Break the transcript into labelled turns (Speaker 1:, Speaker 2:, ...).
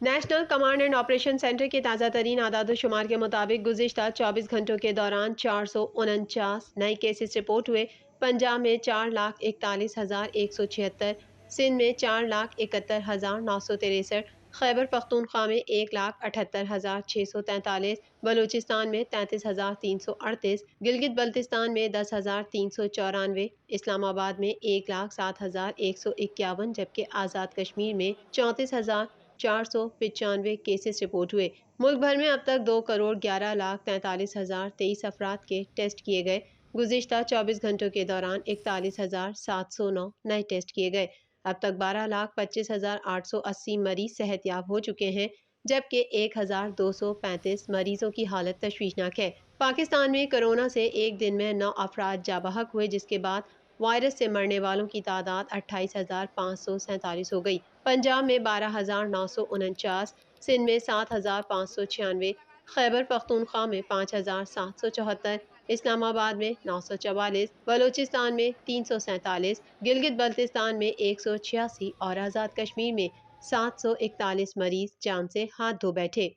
Speaker 1: National command and operation centre کے تازہ ترین اعداد و شمار کے مطابق گزشتہ 24 گھنٹوں کے دوران 449 نئے کیسز رپورٹ ہوئے۔ پنجاب میں 4,41,176، سندھ میں 4,71,963، خیبر پختونخوا میں 1,78,643، بلوچستان میں 33,338، گلگت بلتستان میں 10,394، اسلام آباد میں 1,07,151، جبکہ آزاد کشمیر میں 34,495 کیسز رپورٹ ہوئے۔ ملک بھر میں اب تک 2,11,43,023 افراد کے ٹیسٹ کیے گئے۔ گزشتہ 24 گھنٹوں کے دوران 41,709 نئے ٹیسٹ کیے گئے۔ اب تک 12,25,880 مریض صحت یاب ہو چکے ہیں، جبکہ 1,235 مریضوں کی حالت تشویشناک ہے۔ پاکستان میں کرونا سے ایک دن میں 9 افراد جاں بحق ہوئے، جس کے بعد وائرس سے مرنے والوں کی تعداد 28,547 ہو گئی۔ پنجاب میں 12,949، سندھ میں 7,596، خیبر پختونخوا میں 5,774، اسلام آباد میں 944، بلوچستان میں 347، گلگت بلتستان میں 186 اور آزاد کشمیر میں 741 مریض جان سے ہاتھ دھو بیٹھے۔